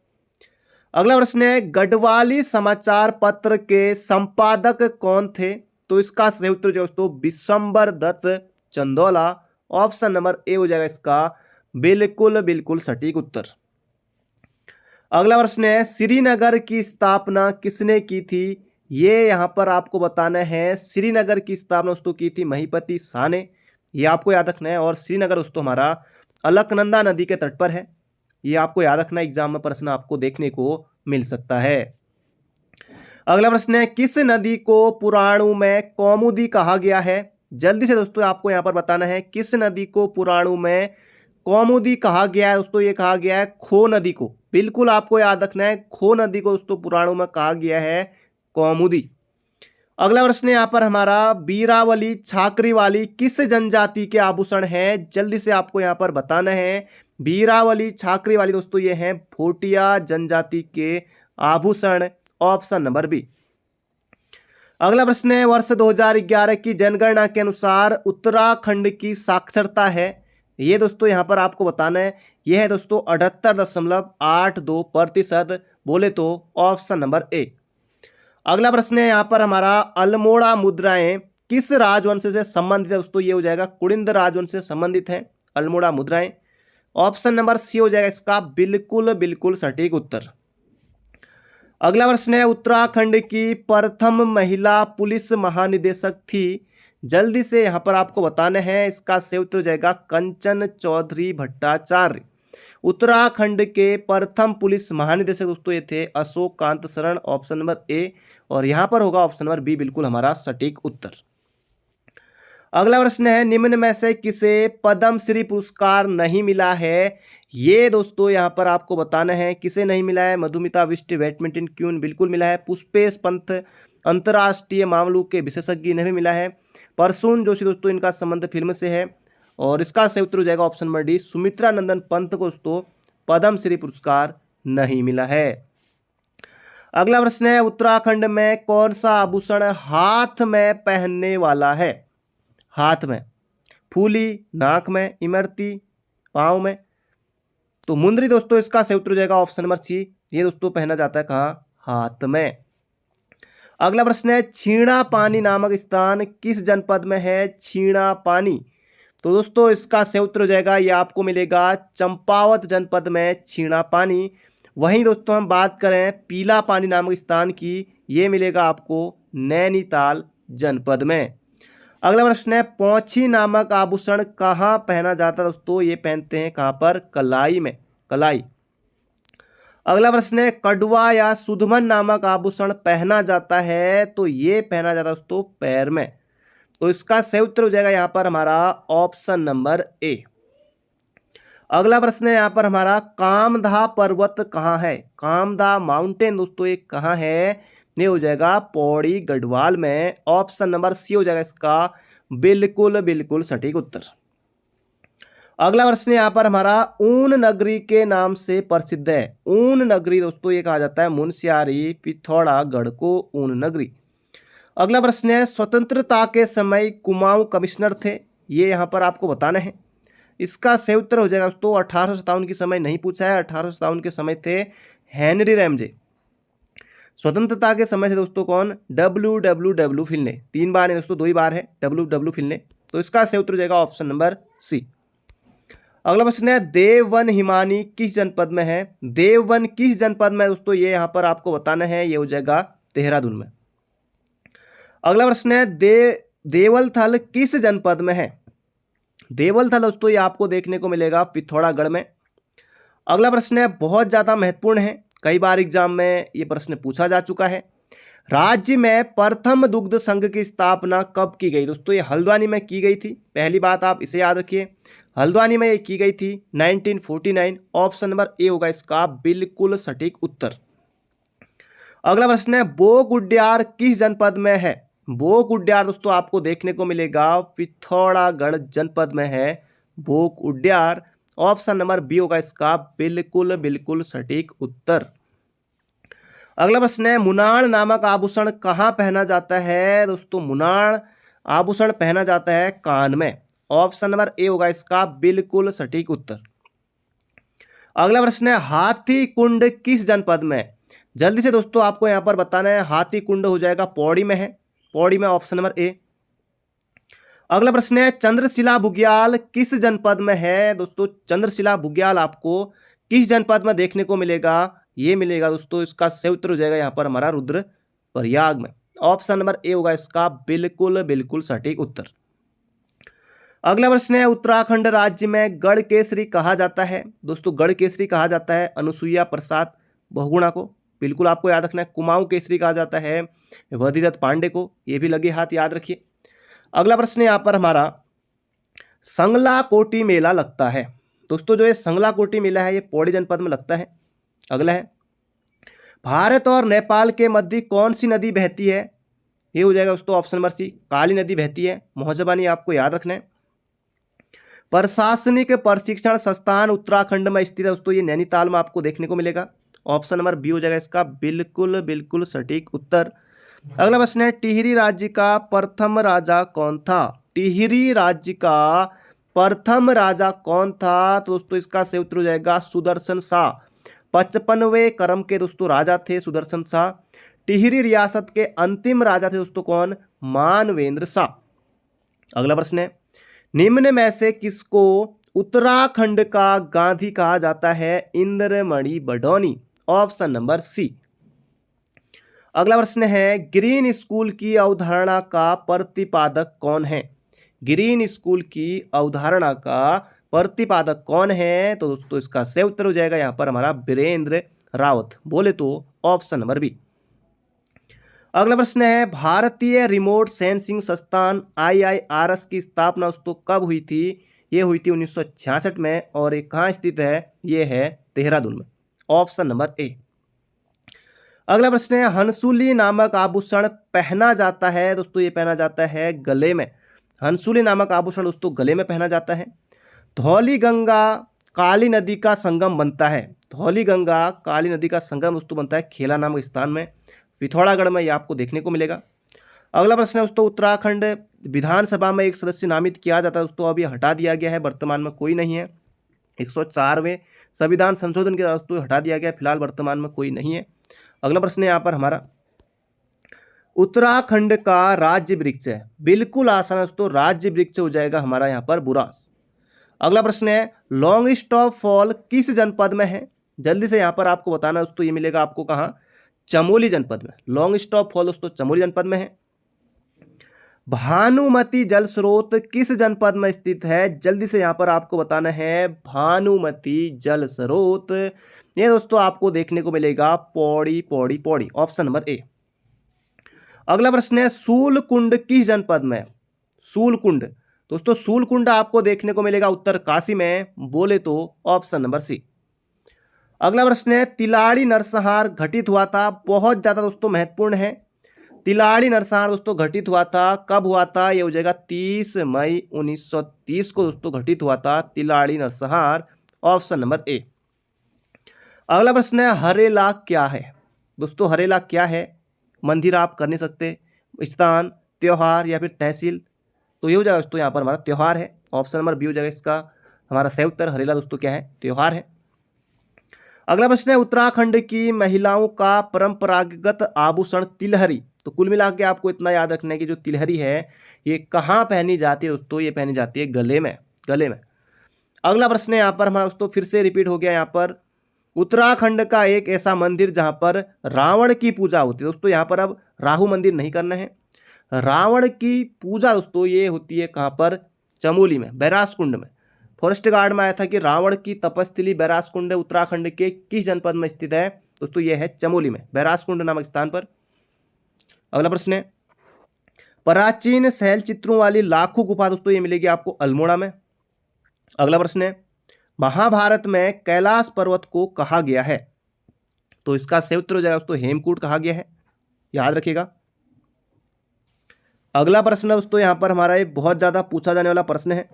अगला प्रश्न है, गढ़वाली समाचार पत्र के संपादक कौन थे? तो इसका सही उत्तर दोस्तों Vishambar Dutt Chandola, option number A हो जाएगा इसका बिल्कुल सटीक उत्तर। अगला प्रश्न है, श्रीनगर की स्थापना किसने की थी? ये यहाँ पर आपको बताना है, श्रीनगर की स्थापना दोस्तों की थी महीपति शाह ने, ये आपको याद रखना है। और श्रीनगर दोस्तों हमारा अलकनंदा नदी के तट पर है, ये आपको याद रखना, एग्जाम में प्रश्न आपको देखने को मिल सकता है। अगला प्रश्न है, किस नदी को पुराणों में कौमुदी कहा गया है? जल्दी से दोस्तों आपको यहाँ पर बताना है, किस नदी को पुराणों में कौमुदी कहा गया है? दोस्तों ये कहा गया है खो नदी को। बिल्कुल आपको याद रखना है, खो नदी को दोस्तों पुराणों में कहा गया है कौमुदी। अगला प्रश्न यहाँ पर हमारा, बीरावली छाकरी वाली किस जनजाति के आभूषण है? जल्दी से आपको यहाँ पर बताना है, बीरावली छाकरी वाली दोस्तों ये हैं भोटिया जनजाति के आभूषण, ऑप्शन नंबर बी। अगला प्रश्न है, वर्ष 2011 की जनगणना के अनुसार उत्तराखंड की साक्षरता है? ये दोस्तों यहाँ पर आपको बताना है, यह है दोस्तों 78.82%, बोले तो ऑप्शन नंबर ए। अगला प्रश्न है यहाँ पर हमारा, अल्मोड़ा मुद्राएं किस राजवंश से संबंधित है? दोस्तों ये हो जाएगा कुड़िंद राजवंश से संबंधित है अल्मोड़ा मुद्राएं, ऑप्शन नंबर सी हो जाएगा इसका बिल्कुल सटीक उत्तर। अगला प्रश्न है, उत्तराखंड की प्रथम महिला पुलिस महानिदेशक थी? जल्दी से यहाँ पर आपको बताना है, इसका सही उत्तर हो जाएगा कंचन चौधरी भट्टाचार्य। उत्तराखंड के प्रथम पुलिस महानिदेशक दोस्तों ये थे अशोक कांत शरण, ऑप्शन नंबर ए, और यहाँ पर होगा ऑप्शन नंबर बी बिल्कुल हमारा सटीक उत्तर। अगला प्रश्न है, निम्न में से किसे पद्मश्री पुरस्कार नहीं मिला है? ये दोस्तों यहाँ पर आपको बताना है किसे नहीं मिला है। मधुमिता बिष्ट बैडमिंटन क्वीन बिल्कुल मिला है, पुष्पेश पंत अंतर्राष्ट्रीय मामलों के विशेषज्ञ इन्हें भी मिला है, परसून जोशी दोस्तों इनका संबंध फिल्म से है, और इसका सही उत्तर हो जाएगा ऑप्शन नंबर डी, सुमित्रा नंदन पंत को दोस्तों पद्मश्री पुरस्कार नहीं मिला है। अगला प्रश्न है, उत्तराखंड में कौन सा आभूषण हाथ में पहनने वाला है? हाथ में, फूली, नाक में, इमरती, पाँव में? तो मुंदरी दोस्तों इसका सही उत्तर हो जाएगा ऑप्शन नंबर सी, ये दोस्तों पहना जाता है कहाँ? हाथ में। अगला प्रश्न है, छीणा पानी नामक स्थान किस जनपद में है? छीणा पानी, तो दोस्तों इसका सही उत्तर हो जाएगा, ये आपको मिलेगा चंपावत जनपद में छीणा पानी। वहीं दोस्तों हम बात करें पीला पानी नामक स्थान की, ये मिलेगा आपको नैनीताल जनपद में। अगला प्रश्न है, पौंछी नामक आभूषण कहाँ पहना जाता है? दोस्तों ये पहनते हैं कहाँ पर? कलाई में, कलाई। अगला प्रश्न है, कड़वा या सुधमन नामक आभूषण पहना जाता है? तो ये पहना जाता है दोस्तों पैर में। तो इसका सही उत्तर हो जाएगा यहाँ पर हमारा ऑप्शन नंबर ए। अगला प्रश्न है यहाँ पर हमारा, कामधा पर्वत कहाँ है? कामधा माउंटेन दोस्तों ये कहाँ है? ये हो जाएगा पौड़ी गढ़वाल में, ऑप्शन नंबर सी हो जाएगा इसका बिल्कुल सटीक उत्तर। अगला प्रश्न यहाँ पर हमारा, ऊन नगरी के नाम से प्रसिद्ध है? ऊन नगरी दोस्तों ये कहा जाता है मुनस्यारी पिथौरागढ़ को ऊन नगरी। अगला प्रश्न है, स्वतंत्रता के समय कुमाऊं कमिश्नर थे? ये यहाँ पर आपको बताना है, इसका सही उत्तर हो जाएगा दोस्तों 1857 के समय नहीं पूछा है, 1857 के समय थे हेनरी रैमजे। स्वतंत्रता के समय से दोस्तों कौन? WWW फिल्ने। 3 बार है दोस्तों, 2 ही बार है WW फिल्ने। तो इसका सही उत्तर हो जाएगा ऑप्शन नंबर सी। अगला प्रश्न है देववन हिमानी किस जनपद में है? देववन किस जनपद में है दोस्तों? ये यहाँ पर आपको बताना है, ये हो जाएगा देहरादून में। अगला प्रश्न है देवलथल किस जनपद में है? देवलथल दोस्तों ये आपको देखने को मिलेगा पिथौरागढ़ में। अगला प्रश्न है बहुत ज्यादा महत्वपूर्ण है, कई बार एग्जाम में ये प्रश्न पूछा जा चुका है। राज्य में प्रथम दुग्ध संघ की स्थापना कब की गई? दोस्तों ये हल्द्वानी में की गई थी, पहली बात आप इसे याद रखिए, हल्द्वानी में ये की गई थी 1949। ऑप्शन नंबर ए होगा इसका बिल्कुल सटीक उत्तर। अगला प्रश्न है बोक उड्यार किस जनपद में है? बोक उड्यार दोस्तों आपको देखने को मिलेगा पिथौरागढ़ जनपद में है बोक उड्यार। ऑप्शन नंबर बी होगा इसका बिल्कुल बिल्कुल सटीक उत्तर। अगला प्रश्न है मुनाण नामक आभूषण कहाँ पहना जाता है? दोस्तों मुनाण आभूषण पहना जाता है कान में। ऑप्शन नंबर ए होगा इसका बिल्कुल सटीक उत्तर। अगला प्रश्न है हाथी कुंड किस जनपद में है? जल्दी से दोस्तों आपको यहां पर बताना है, हाथी कुंड हो जाएगा पौड़ी में है, पौड़ी में। ऑप्शन नंबर ए। अगला प्रश्न है चंद्रशिला बुग्याल किस जनपद में है? दोस्तों चंद्रशिला बुग्याल आपको किस जनपद में देखने को मिलेगा? ये मिलेगा दोस्तों, इसका सही उत्तर हो जाएगा यहाँ पर हमारा रुद्रप्रयाग में। ऑप्शन नंबर ए होगा इसका बिल्कुल बिल्कुल सटीक उत्तर। अगला प्रश्न है उत्तराखंड राज्य में गढ़ केसरी कहा जाता है? दोस्तों गढ़ केसरी कहा जाता है अनुसुईया प्रसाद बहुगुणा को, बिल्कुल आपको याद रखना है। कुमाऊं केसरी कहा जाता है वधिदत्त पांडे को, ये भी लगे हाथ याद रखिए। अगला प्रश्न यहाँ पर हमारा संगला कोटी मेला लगता है। दोस्तों जो ये संगला कोटी मेला है ये पौड़ी जनपद में लगता है। अगला है भारत और नेपाल के मध्य कौन सी नदी बहती है? ये हो जाएगा दोस्तों ऑप्शन नंबर सी काली नदी बहती है। मोहजबानी आपको याद रखना है। प्रशासनिक प्रशिक्षण संस्थान उत्तराखंड में स्थित है दोस्तों, ये नैनीताल में आपको देखने को मिलेगा। ऑप्शन नंबर बी हो जाएगा इसका बिल्कुल बिल्कुल सटीक उत्तर। अगला प्रश्न है टिहरी राज्य का प्रथम राजा कौन था? टिहरी राज्य का प्रथम राजा कौन था? तो दोस्तों इसका सही उत्तर हो जाएगा सुदर्शन शाह। 55वें क्रम के दोस्तों राजा थे सुदर्शन शाह। टिहरी रियासत के अंतिम राजा थे दोस्तों कौन? मानवेंद्र शाह। अगला प्रश्न है निम्न में से किसको उत्तराखंड का गांधी कहा जाता है? Indramani Badoni. Option number C. अगला प्रश्न है ग्रीन स्कूल की अवधारणा का प्रतिपादक कौन है? ग्रीन स्कूल की अवधारणा का प्रतिपादक कौन है? तो दोस्तों इसका सही उत्तर हो जाएगा यहाँ पर हमारा वीरेंद्र रावत, बोले तो ऑप्शन नंबर बी। अगला प्रश्न है भारतीय रिमोट सेंसिंग संस्थान IIRS की स्थापना दोस्तों कब हुई थी? ये हुई थी 1966 में, और ये कहाँ स्थित है? ये है देहरादून में। ऑप्शन नंबर ए। अगला प्रश्न है हंसुली नामक आभूषण पहना जाता है? दोस्तों ये पहना जाता है गले में। हंसुली नामक आभूषण दोस्तों गले में पहना जाता है। धौली गंगा काली नदी का संगम बनता है। धौली गंगा काली नदी का संगम दोस्तों बनता है खेला नामक स्थान में, पिथौरागढ़ में, ये आपको देखने को मिलेगा। अगला प्रश्न है दोस्तों उत्तराखंड विधानसभा में एक सदस्य नामित किया जाता है दोस्तों, अभी हटा दिया गया है, वर्तमान में कोई नहीं है। 104वें संविधान संशोधन के द्वारा दोस्तों हटा दिया गया, फिलहाल वर्तमान में कोई नहीं है। अगला प्रश्न है यहाँ पर हमारा उत्तराखंड का राज्य वृक्ष है? बिल्कुल आसान है दोस्तों, राज्य वृक्ष हो जाएगा हमारा यहाँ पर बुरास। अगला प्रश्न है लॉन्गेस्ट ऑफ फॉल किस जनपद में है? जल्दी से यहाँ पर आपको बताना दोस्तों, ये मिलेगा आपको कहाँ? चमोली जनपद में। लॉन्गेस्ट ऑफ फॉल दोस्तों चमोली जनपद में है। भानुमति जल स्रोत किस जनपद में स्थित है? जल्दी से यहाँ पर आपको बताना है भानुमति जल स्रोत, ये दोस्तों आपको देखने को मिलेगा पौड़ी पौड़ी पौड़ी। ऑप्शन नंबर ए। अगला प्रश्न है सूलकुंड किस जनपद में? सूलकुंड दोस्तों सूलकुंड आपको देखने को मिलेगा उत्तरकाशी में, बोले तो ऑप्शन नंबर सी। अगला प्रश्न है तिलाड़ी नरसंहार घटित हुआ था? बहुत ज्यादा दोस्तों महत्वपूर्ण है। तिलाड़ी नरसंहार दोस्तों घटित हुआ था, कब हुआ था? ये हो जाएगा 30 मई 1930 को दोस्तों घटित हुआ था तिलाड़ी नरसंहार। ऑप्शन नंबर ए। अगला प्रश्न है हरेला क्या है? दोस्तों हरेला क्या है? मंदिर आप कर नहीं सकते, स्थान, त्योहार या फिर तहसील, तो ये हो जाएगा दोस्तों यहाँ पर हमारा त्योहार है। ऑप्शन नंबर बी हो जाएगा इसका हमारा सही उत्तर। हरेला दोस्तों क्या है? त्योहार है। अगला प्रश्न है उत्तराखंड की महिलाओं का परंपरागत आभूषण तिलहरी। तो कुल मिला के आपको इतना याद रखना है कि जो तिलहरी है ये कहाँ पहनी जाती है दोस्तों, ये पहनी जाती है गले में, गले में। अगला प्रश्न है यहाँ पर हमारा दोस्तों फिर से रिपीट हो गया यहाँ पर, उत्तराखंड का एक ऐसा मंदिर जहां पर रावण की पूजा होती है। दोस्तों यहाँ पर अब राहु मंदिर नहीं करना है, रावण की पूजा दोस्तों ये होती है कहाँ पर, चमोली में, बैरासकुंड में। फॉरेस्ट गार्ड में आया था कि रावण की तपस्थली बैरासकुंड उत्तराखंड के किस जनपद में स्थित है। दोस्तों ये है चमोली में, बैरासकुंड नामक स्थान पर। अगला प्रश्न है प्राचीन शैल चित्रों वाली लाखों गुफा दोस्तों ये मिलेगी आपको अल्मोड़ा में। अगला प्रश्न है महाभारत में कैलाश पर्वत को कहा गया है। तो इसका सही उत्तर हो जाएगा दोस्तों हेमकूट कहा गया है, याद रखिएगा। अगला प्रश्न दोस्तों यहां पर हमारा एक बहुत ज्यादा पूछा जाने वाला प्रश्न है,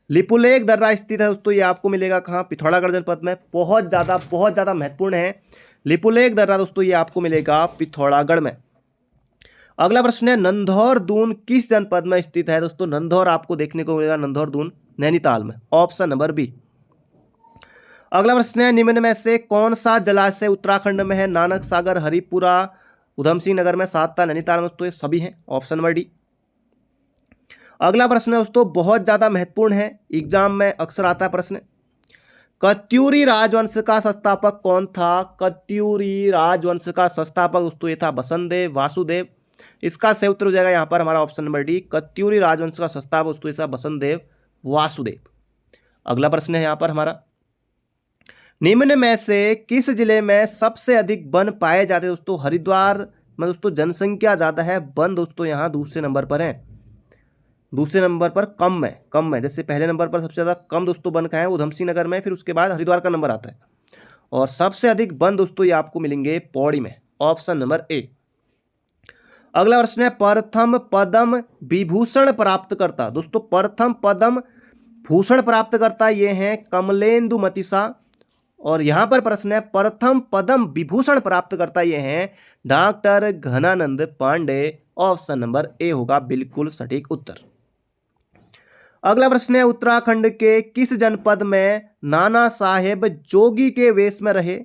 लिपुलेख दर्रा स्थित है दोस्तों ये आपको मिलेगा कहां, पिथौरागढ़ जनपद में। बहुत ज्यादा महत्वपूर्ण है, लिपुलेख दर्रा दोस्तों ये आपको मिलेगा पिथौरागढ़ में। अगला प्रश्न है नंधौर दून किस जनपद में स्थित है। दोस्तों नंधौर आपको देखने को मिलेगा, नंधौर दून नैनीताल में, ऑप्शन नंबर बी। अगला प्रश्न है निम्न में से कौन सा जलाशय उत्तराखंड में है, नानक सागर, हरिपुरा, उधम सिंह नगर में, सातता, नैनीताल में। तो ये सभी हैं, ऑप्शन नंबर डी। अगला प्रश्न है दोस्तों बहुत ज्यादा महत्वपूर्ण है, एग्जाम में अक्सर आता है प्रश्न, कत्यूरी राजवंश का संस्थापक कौन था। कत्यूरी राजवंश का संस्थापक दोस्तों ये था वसंतदेव वासुदेव। इसका सही उत्तर हो जाएगा यहाँ पर हमारा ऑप्शन नंबर डी, कत्यूरी राजवंश का संस्थापक दोस्तों ये था वसंतदेव वासुदेव। अगला प्रश्न है यहाँ पर हमारा, निम्न में से किस जिले में सबसे अधिक वन पाए जाते हैं। दोस्तों हरिद्वार में दोस्तों जनसंख्या ज्यादा है, वन दोस्तों यहाँ दूसरे नंबर पर है, दूसरे नंबर पर कम है। जैसे पहले नंबर पर सबसे ज्यादा कम दोस्तों वन का है उधम सिंह नगर में, फिर उसके बाद हरिद्वार का नंबर आता है, और सबसे अधिक वन दोस्तों ये आपको मिलेंगे पौड़ी में, ऑप्शन नंबर ए। अगला प्रश्न है प्रथम पद्म विभूषण प्राप्त करता। दोस्तों प्रथम पद्म भूषण प्राप्त करता ये हैं कमलेंदु मतिसा, और यहां पर प्रश्न है प्रथम पद्म विभूषण प्राप्त करता ये हैं doctor Ghananand Pande, option number A होगा बिल्कुल सटीक उत्तर। अगला प्रश्न है उत्तराखंड के किस जनपद में नाना साहेब जोगी के वेश में रहे।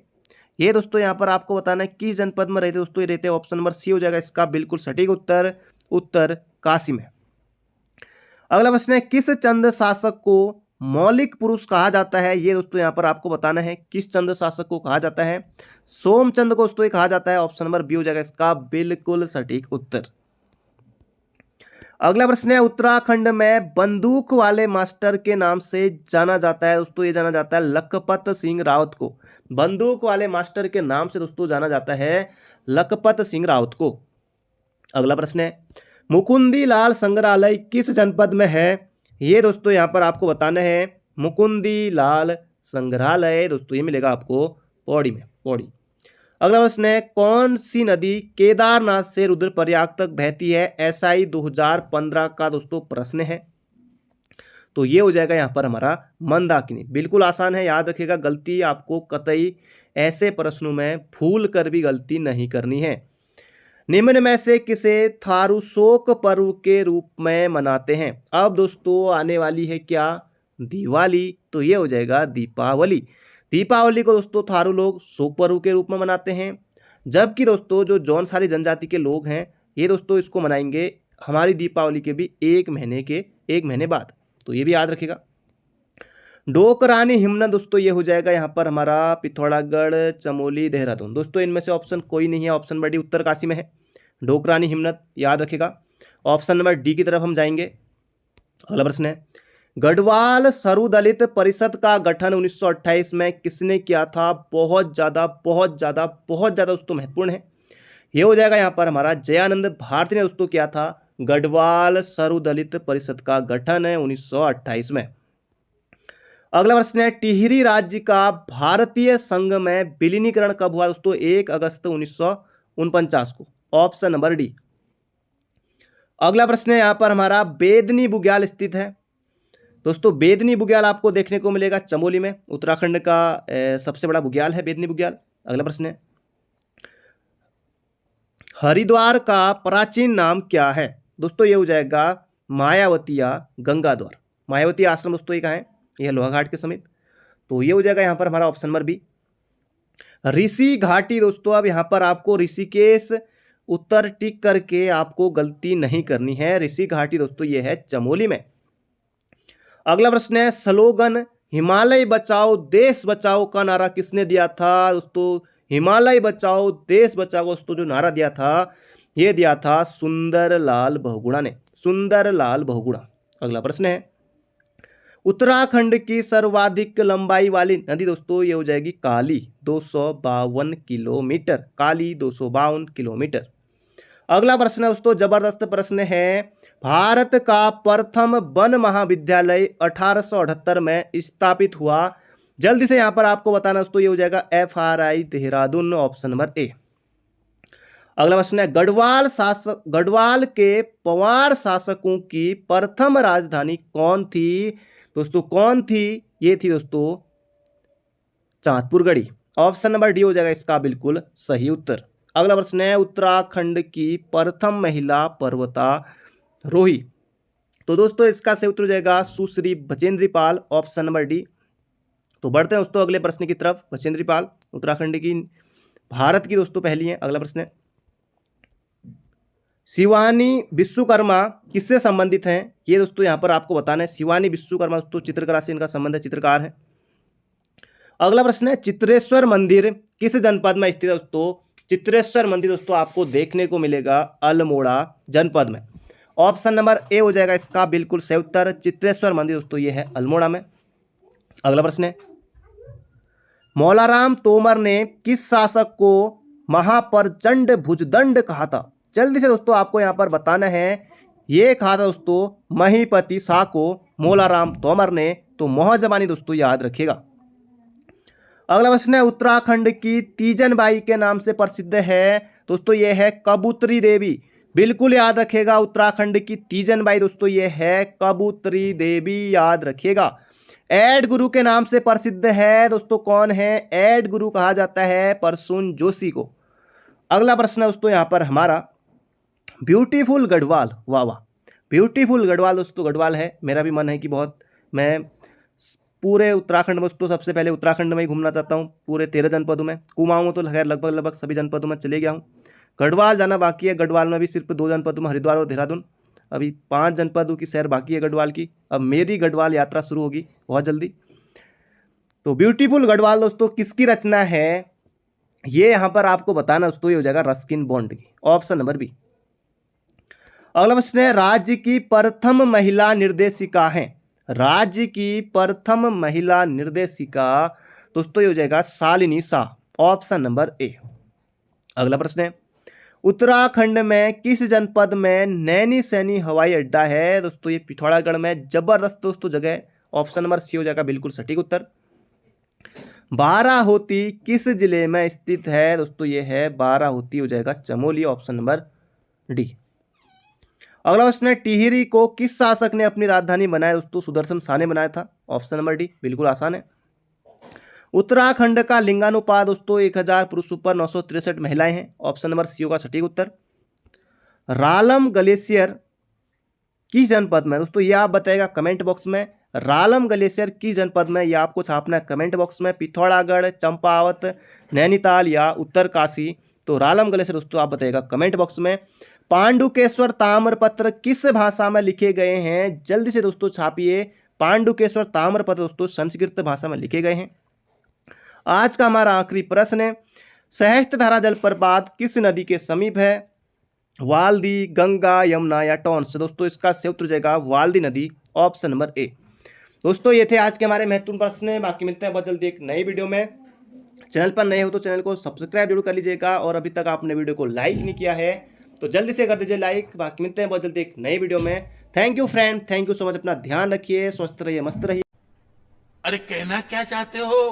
ये दोस्तों यहां पर आपको बताना है किस जनपद में रहते दोस्तों, ये रहते ऑप्शन नंबर सी हो जाएगा इसका बिल्कुल सटीक उत्तर, उत्तर काशी में। अगला प्रश्न है किस चंद शासक को मौलिक पुरुष कहा जाता है। ये दोस्तों यहां पर आपको बताना है किस चंद शासक को कहा जाता है, सोमचंद को दोस्तों कहा जाता है, ऑप्शन नंबर बी हो जाएगा इसका बिल्कुल सटीक उत्तर। अगला प्रश्न है उत्तराखंड में बंदूक वाले मास्टर के नाम से जाना जाता है। दोस्तों ये जाना जाता है लखपत सिंह रावत को, बंदूक वाले मास्टर के नाम से दोस्तों जाना जाता है लखपत सिंह रावत को। अगला प्रश्न है मुकुंदी लाल संग्रहालय किस जनपद में है। ये दोस्तों यहां पर आपको बताना है मुकुंदी लाल संग्रहालय दोस्तों ये मिलेगा आपको पौड़ी में, पौड़ी। अगला प्रश्न है कौन सी नदी केदारनाथ से रुद्रप्रयाग तक बहती है। एसआई 2015 का दोस्तों प्रश्न है, तो ये हो जाएगा यहाँ पर हमारा मंदाकिनी। बिल्कुल आसान है, याद रखिएगा, गलती आपको कतई ऐसे प्रश्नों में भूल कर भी गलती नहीं करनी है। निम्न में से किसे थारू शोक पर्व के रूप में मनाते हैं। अब दोस्तों आने वाली है क्या, दिवाली, तो ये हो जाएगा दीपावली। दीपावली को दोस्तों थारू लोग शोक पर्व के रूप में मनाते हैं, जबकि दोस्तों जो जौनसारी जनजाति के लोग हैं ये दोस्तों इसको मनाएंगे हमारी दीपावली के भी एक महीने बाद, तो ये भी याद रखिएगा। डोकरानी हिमनद दोस्तों ये हो जाएगा यहाँ पर हमारा पिथौरागढ़, चमोली, देहरादून। दोस्तों इनमें से ऑप्शन कोई नहीं है, ऑप्शन नंबर डी उत्तरकाशी में है डोकरानी हिमनद, याद रखिएगा। ऑप्शन नंबर डी की तरफ हम जाएंगे। अगला प्रश्न है गढ़वाल सरुदलित परिषद का गठन 1928 में किसने किया था। बहुत ज्यादा दोस्तों महत्वपूर्ण है, ये हो जाएगा यहाँ पर हमारा जयानंद भारती ने दोस्तों किया था गढ़वाल सरुदलित परिषद का गठन है 1928 में। अगला प्रश्न है टिहरी राज्य का भारतीय संघ में विलीनीकरण कब हुआ। दोस्तों 1 अगस्त 1949 को, ऑप्शन नंबर डी। अगला प्रश्न है यहाँ पर हमारा बेदनी बुग्याल स्थित है। दोस्तों बेदनी बुग्याल आपको देखने को मिलेगा चमोली में, उत्तराखंड का सबसे बड़ा बुग्याल है बेदनी बुग्याल। अगला प्रश्न है हरिद्वार का प्राचीन नाम क्या है। दोस्तों ये हो जाएगा मायावती या गंगाद्वार। मायावती आश्रम दोस्तों ये कहाँ है, यह लोहाघाट के समीप, तो ये हो जाएगा यहाँ पर हमारा ऑप्शन नंबर बी। ऋषि घाटी दोस्तों, अब यहाँ पर आपको ऋषिकेश उत्तर टिक करके आपको गलती नहीं करनी है। ऋषि घाटी दोस्तों ये है चमोली में। अगला प्रश्न है, स्लोगन हिमालय बचाओ देश बचाओ का नारा किसने दिया था दोस्तों? हिमालय बचाओ देश बचाओ दोस्तों जो नारा दिया था, ये दिया था सुंदरलाल बहुगुणा ने, सुंदरलाल बहुगुणा। अगला प्रश्न है, उत्तराखंड की सर्वाधिक लंबाई वाली नदी दोस्तों ये हो जाएगी काली, 252 किलोमीटर, काली 252 किलोमीटर। अगला प्रश्न है दोस्तों, जबरदस्त प्रश्न है, भारत का प्रथम वन महाविद्यालय 1878 में स्थापित हुआ। जल्दी से यहां पर आपको बताना दोस्तों, ये हो जाएगा FRI देहरादून, ऑप्शन नंबर ए। अगला प्रश्न है, गढ़वाल के पंवार शासकों की प्रथम राजधानी कौन थी दोस्तों? कौन थी? ये थी दोस्तों चांदपुरगढ़ी, ऑप्शन नंबर डी हो जाएगा इसका बिल्कुल सही उत्तर। अगला प्रश्न है, उत्तराखंड की प्रथम महिला पर्वतारोही, तो दोस्तों इसका सही उत्तर हो जाएगा सुश्री Bachendri Pal, option number D. तो बढ़ते हैं दोस्तों अगले प्रश्न की तरफ। बचेंद्री पाल उत्तराखंड की, भारत की दोस्तों पहली है। अगला प्रश्न है, शिवानी विश्वकर्मा किससे संबंधित हैं? ये दोस्तों यहां पर आपको बताना है। शिवानी विश्वकर्मा दोस्तों चित्रकला से इनका संबंध है, चित्रकार है। अगला प्रश्न है, चित्रेश्वर मंदिर किस जनपद में स्थित है दोस्तों? चित्रेश्वर मंदिर दोस्तों आपको देखने को मिलेगा अल्मोड़ा जनपद में, ऑप्शन नंबर ए हो जाएगा इसका बिल्कुल सही उत्तर। चित्रेश्वर मंदिर दोस्तों ये है अल्मोड़ा में। अगला प्रश्न है, मौलाराम तोमर ने किस शासक को महाप्रचंड भुजदंड कहा था? जल्दी से दोस्तों आपको यहां पर बताना है, ये कहा था दोस्तों महीपति शाह को मौलाराम तोमर ने, तो मोहजबानी दोस्तों याद रखिएगा। अगला प्रश्न है, उत्तराखंड की तीजन बाई के नाम से प्रसिद्ध है दोस्तों, ये है कबूतरी देवी, बिल्कुल याद रखिएगा। उत्तराखंड की तीजन बाई दोस्तों ये है कबूतरी देवी, याद रखिएगा। एड गुरु के नाम से प्रसिद्ध है दोस्तों, कौन है? एड गुरु कहा जाता है परसुन जोशी को। अगला प्रश्न है दोस्तों यहाँ पर हमारा, ब्यूटीफुल गढ़वाल, वाह वाह, ब्यूटीफुल गढ़वाल दोस्तों गढ़वाल है। मेरा भी मन है कि बहुत, मैं पूरे उत्तराखंड में दोस्तों सबसे पहले उत्तराखंड में ही घूमना चाहता हूँ, पूरे 13 जनपदों में। कुमाऊँ तो खैर लगभग सभी जनपदों में चले गया हूँ, गढ़वाल जाना बाकी है। गढ़वाल में भी सिर्फ 2 जनपदों में, हरिद्वार और देहरादून, अभी 5 जनपदों की सैर बाकी है गढ़वाल की। अब मेरी गढ़वाल यात्रा शुरू होगी बहुत जल्दी। तो ब्यूटीफुल गढ़वाल दोस्तों किसकी रचना है? ये यहां पर आपको बताना दोस्तों, ये हो जाएगा रस्किन बॉन्ड की, ऑप्शन नंबर बी। अगला प्रश्न है, राज्य की प्रथम महिला निर्देशिका है। राज्य की प्रथम महिला निर्देशिका दोस्तों ये हो जाएगा शालिनी शाह, ऑप्शन नंबर ए। अगला प्रश्न है, उत्तराखंड में किस जनपद में नैनी सैनी हवाई अड्डा है दोस्तों? ये पिथौरागढ़ में, जबरदस्त दोस्तों जगह है, ऑप्शन नंबर सी हो जाएगा बिल्कुल सटीक उत्तर। बाराहोती किस जिले में स्थित है दोस्तों? ये है बाराहोती हो जाएगा चमोली, ऑप्शन नंबर डी। अगला प्रश्न है, टिहरी को किस शासक ने अपनी राजधानी बनाया दोस्तों? सुदर्शन शाह ने बनाया था, ऑप्शन नंबर डी, बिल्कुल आसान है। उत्तराखंड का लिंगानुपात दोस्तों 1000 पुरुषों पर 963 महिलाएं हैं, ऑप्शन नंबर सी होगा सटीक उत्तर। रालम ग्लेशियर किस जनपद में दोस्तों? ये आप बताएगा कमेंट बॉक्स में। रालम ग्लेशियर किस जनपद में, ये आपको छापना है कमेंट बॉक्स में। पिथौरागढ़, चंपावत, नैनीताल या उत्तरकाशी, तो रालम ग्लेशियर दोस्तों आप बताएगा कमेंट बॉक्स में। पांडुकेश्वर ताम्रपत्र किस भाषा में लिखे गए हैं? जल्दी से दोस्तों छापिए। पांडुकेश्वर ताम्रपत्र दोस्तों संस्कृत भाषा में लिखे गए हैं। आज का हमारा आखिरी प्रश्न है, सहस्त्रधारा जलप्रपात किस नदी के समीप है? वाल्दी, गंगा, यमुना या टॉन्स? दोस्तों इसका सही उत्तर हो जाएगा वाल्दी नदी, ऑप्शन नंबर ए। दोस्तों ये थे आज के हमारे महत्वपूर्ण प्रश्न। बाकी मिलते हैं बहुत जल्दी एक नई वीडियो में। चैनल पर नए हो तो चैनल को सब्सक्राइब जरूर कर लीजिएगा, और अभी तक आपने वीडियो को लाइक नहीं किया है तो जल्दी से कर दीजिए लाइक। बाकी मिलते हैं बहुत जल्दी एक नई वीडियो में। Thank you friend, thank you so much. अपना ध्यान रखिए, स्वस्थ रहिए, मस्त रहिए।
अरे कहना क्या चाहते हो?